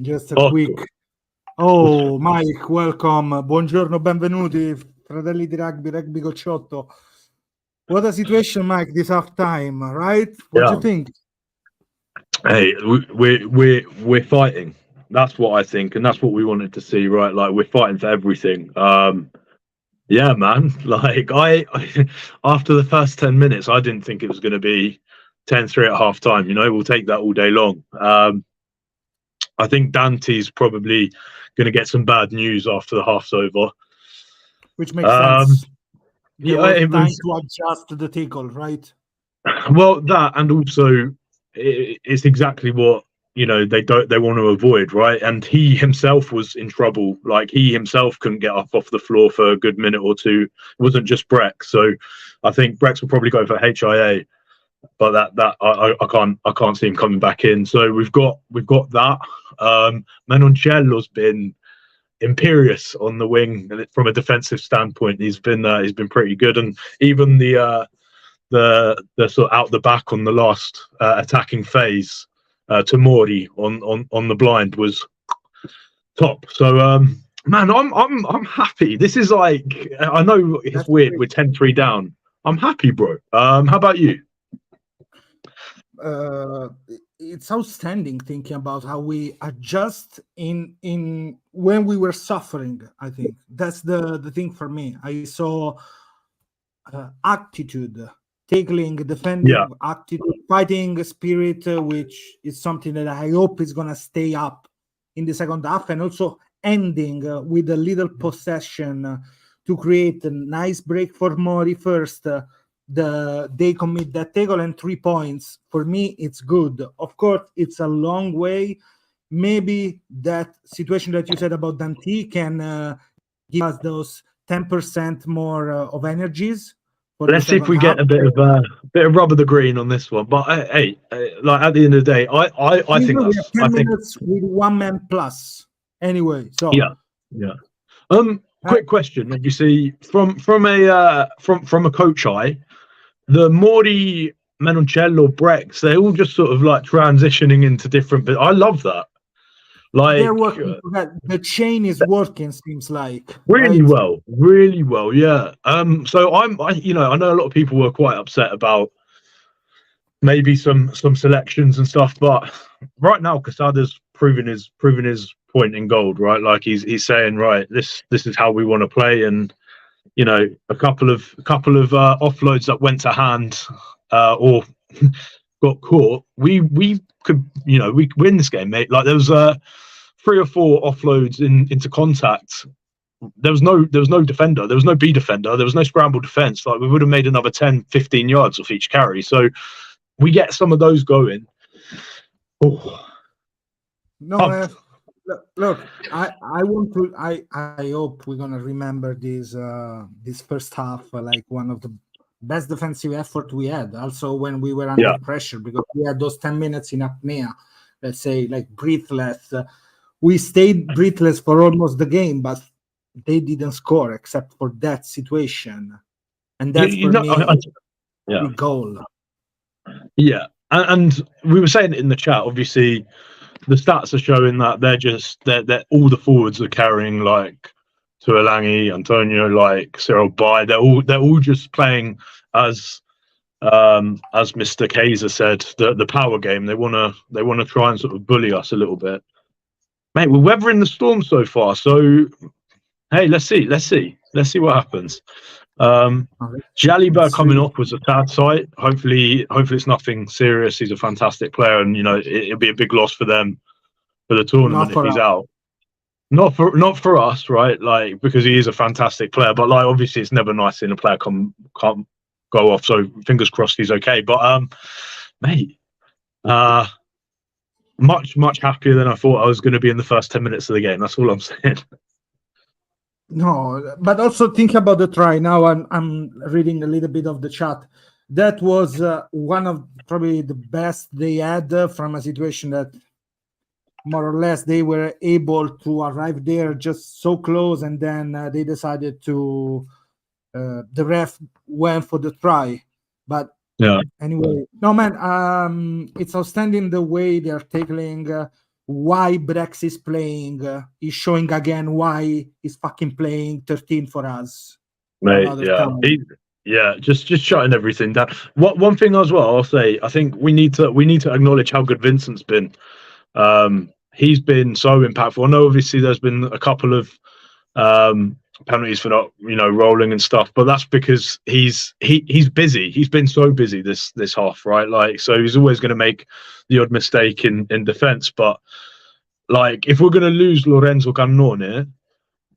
Just a quick. Oh, Mike, welcome. Buongiorno, benvenuti, fratelli di rugby, Rugby Cocciotto. What a situation, Mike, this half time, right? What do you think? Hey, we're fighting. That's what I think, and that's what we wanted to see, right? Like we're fighting for everything. Yeah, man. Like I after the first 10 minutes, I didn't think it was going to be 10-3 at half time. You know, we'll take that all day long. I think Dante's probably going to get some bad news after the half's over. Which makes sense. It time to adjust the tackle, right? Well, that, and also it's exactly what they want to avoid, right? And he himself was in trouble. Like he himself couldn't get up off the floor for a good minute or two. It wasn't just Breck. So I think Brex will probably go for HIA, but that I can't see him coming back in. So we've got that. Menoncello's been imperious on the wing from a defensive standpoint. He's been pretty good, and even the sort of out the back on the last attacking phase to Mori on the blind was top. So man, I'm happy. This is like, I know it's That's weird. Great. We're 10-3 down. I'm happy, bro. How about you? It's outstanding thinking about how we adjust in when we were suffering. I think that's the thing for me. I saw attitude, tackling, defending, attitude, fighting spirit, which is something that I hope is gonna stay up in the second half, and also ending with a little possession to create a nice break for Mori first. They commit that tackle and 3 points. For me, it's good. Of course, it's a long way. Maybe that situation that you said about Dante can give us those 10% more of energies. Let's see if we get a bit of rub of the green on this one. But hey, like at the end of the day, I think that's 10 minutes with 1 man plus. Anyway, so yeah. Quick question. Obviously, from a coach eye, the Mori, Menoncello, Brex, they're all just sort of like transitioning into different. But I love that. Like they're working. The chain is working. Seems like really well. Yeah. So I know a lot of people were quite upset about maybe some selections and stuff, but right now Quesada's proven his point in gold. Right, like he's saying, right, this is how we want to play, and a couple of offloads that went to hand or got caught, we could we win this game, mate. Like there was 3 or 4 offloads into contact. There was no defender, there was no B defender, there was no scramble defense. Like we would have made another 10-15 yards off each carry. So we get some of those going. Look, I want to. I hope we're gonna remember this first half like one of the best defensive effort we had. Also, when we were under pressure, because we had those 10 minutes in apnea, let's say, like breathless. We stayed breathless for almost the game, but they didn't score except for that situation, and that's for me the goal. Yeah, and we were saying it in the chat. Obviously, the stats are showing that they're all the forwards are carrying like Tuolangi, Antonio, like Cyril Bai. They're all just playing as Mr. Kaiser said, the power game. They wanna try and sort of bully us a little bit. Mate, we're weathering the storm so far. So hey, let's see what happens. Jalibert coming off was a sad sight. Hopefully it's nothing serious. He's a fantastic player, and it'll be a big loss for them for the tournament if he's out. Not for us, right? Like, because he is a fantastic player, but like obviously it's never nice seeing a player can't go off. So fingers crossed he's okay. But mate, much happier than I thought I was going to be in the first 10 minutes of the game. That's all I'm saying. No, but also think about the try. Now I'm reading a little bit of the chat. That was one of probably the best they had from a situation that more or less they were able to arrive there just so close, and then they decided to the ref went for the try. But Yeah. Anyway, no man, it's outstanding the way they are tackling why Brex is playing. He's showing again why he's fucking playing 13 for us. Mate, Another yeah. time. Just shutting everything down. One thing as well, I'll say, I think we need to acknowledge how good Vincent's been. He's been so impactful. I know obviously there's been a couple of penalties for not, rolling and stuff, but that's because he's busy. He's been so busy this half, right? Like, so he's always going to make the odd mistake in defense. But like, if we're going to lose Lorenzo Cannone,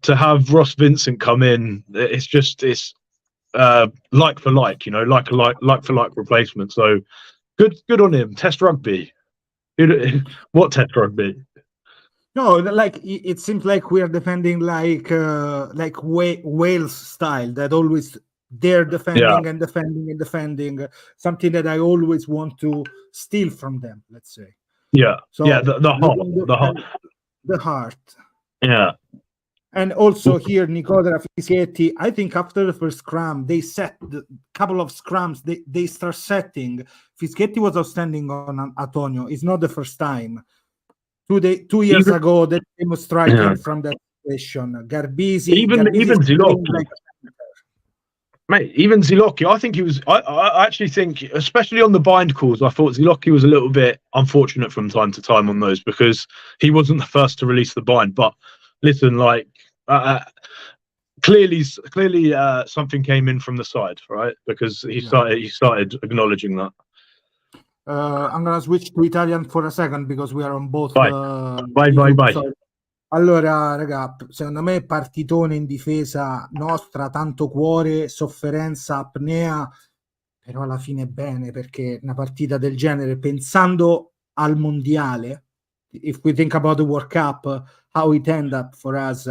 to have Ross Vincent come in, it's like for like, like for like replacement. So good on him. Test rugby. What test rugby? No, like it seems like we are defending like Wales style, that always they're defending and defending and defending. Something that I always want to steal from them. Let's say. Yeah. So yeah, the heart. Yeah. And also here, Nicola Fischietti, I think after the first scrum, they set the couple of scrums, they start setting. Fischietti was outstanding on Antonio. It's not the first time. 2 years ago, that came striking from that situation. Garbisi, even Zilocchi. Mate, even Zilocchi, I think he was. I actually think, especially on the bind calls, I thought Zilocchi was a little bit unfortunate from time to time on those, because he wasn't the first to release the bind. But listen, like clearly, something came in from the side, right? Because he started acknowledging that. I'm gonna switch to Italian for a second because we are on both. Vai. Allora, raga, secondo me partitone in difesa nostra, tanto cuore, sofferenza, apnea, però alla fine bene, perché una partita del genere, pensando al mondiale, if we think about the World Cup, how it ended up for us,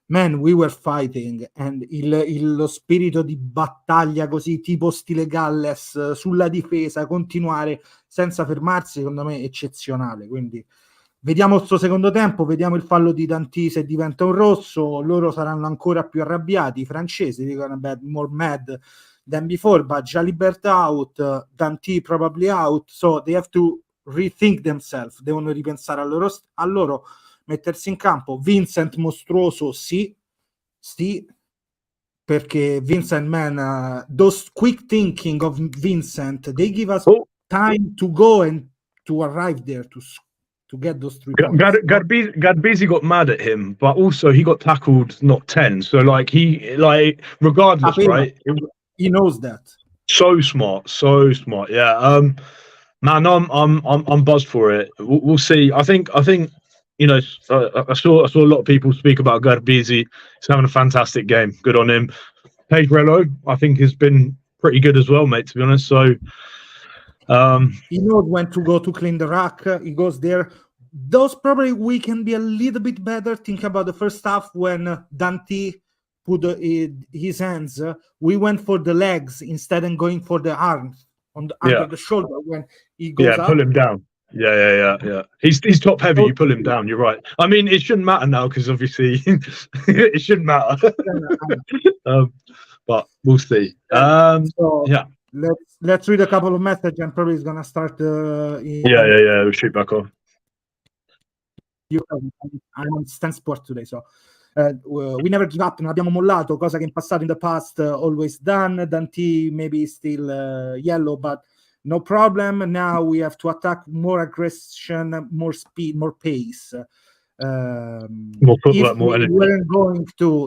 man, we were fighting, and lo spirito di battaglia così, tipo stile Galles, sulla difesa, continuare senza fermarsi, secondo me è eccezionale. Quindi vediamo il suo secondo tempo, vediamo il fallo di Danti se diventa un rosso, loro saranno ancora più arrabbiati, i francesi dicono more mad than before, but Jalibert out, Danti probably out, so they have to rethink themselves, devono ripensare a loro, mettersi in campo. Vincent mostruoso, sì, perché Vincent, man, those quick thinking of Vincent, they give us time to go and to arrive there to get those 3 points. Garbisi got mad at him, but also he got tackled not 10. So regardless, right? He knows that. So smart. Yeah. Man, I'm buzzed for it. We'll see. I think I saw a lot of people speak about Garbisi. He's having a fantastic game. Good on him. Pedrello, I think, has been pretty good as well, mate, to be honest. So he knows when to go to clean the rack. He goes there. Those probably we can be a little bit better. Think about the first half when Danti put his hands. We went for the legs instead of going for the arms under the shoulder when he goes up. Pull him down. Yeah. He's top heavy. You pull him down. You're right. I mean, it shouldn't matter now because obviously it shouldn't matter. But we'll see. Let's read a couple of messages and probably it's gonna start. We'll shoot back off. I'm on Stan Sport today, so we never give up, non abbiamo mollato, cosa che in passato, in the past, always done. Danti maybe still yellow, but no problem. Now we have to attack, more aggression, more speed, more pace. More footwork, more energy.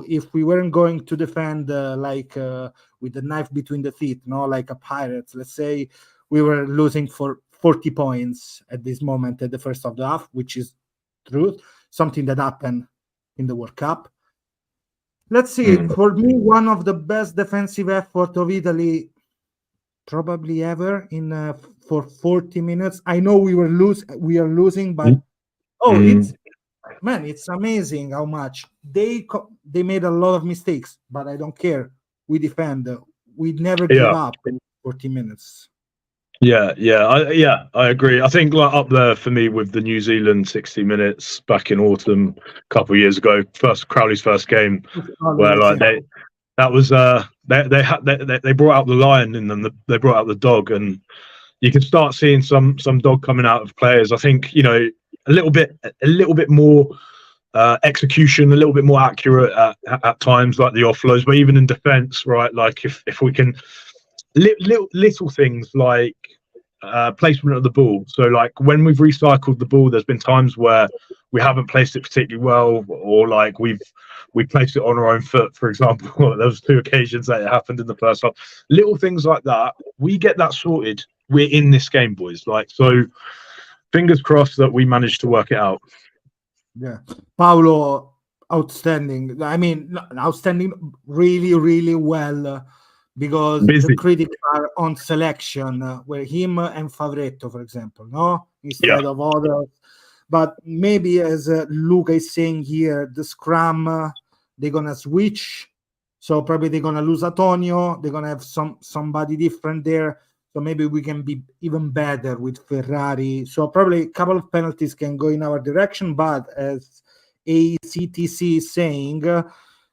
If we weren't going to defend with the knife between the teeth, like a Pirates, let's say we were losing for 40 points at this moment at the first of the half, which is truth, something that happened in the World Cup. Let's see. For me, one of the best defensive effort of Italy probably ever for 40 minutes. I know we are losing, but it's amazing how much they made a lot of mistakes, but I don't care. We defend. We never give up in 40 minutes. Yeah, I agree. I think up there for me with the New Zealand 60 minutes back in autumn a couple of years ago, Crowley's first game, where that they brought out the lion in them. They brought out the dog, and you can start seeing some dog coming out of players. I think, you know, a little bit more execution, a little bit more accurate at times, like the offloads, but even in defence, right? Like if we can little things like placement of the ball. So like when we've recycled the ball, there's been times where we haven't placed it particularly well, or like we placed it on our own foot, for example. There was 2 occasions that it happened in the first half. Little things like that, we get that sorted. We're in this game, boys. Like, so fingers crossed that we managed to work it out. Yeah, Paolo, outstanding. I mean, outstanding, really, really well, because the critics are on selection, where him and Favretto, for example, no, instead of others. But maybe, as Luca is saying here, the scrum, they're gonna switch, so probably they're gonna lose Antonio. They're gonna have somebody different there. So maybe we can be even better with Ferrari. So probably a couple of penalties can go in our direction. But as ACTC is saying,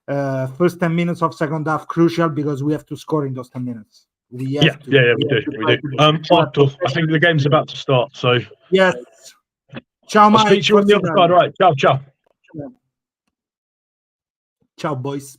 first 10 minutes of second half crucial, because we have to score in those 10 minutes. We do. Arthur, I think the game's about to start. So yes. Ciao, Mike. I'll speak to you on the other side. Right. Ciao, ciao. Ciao, boys.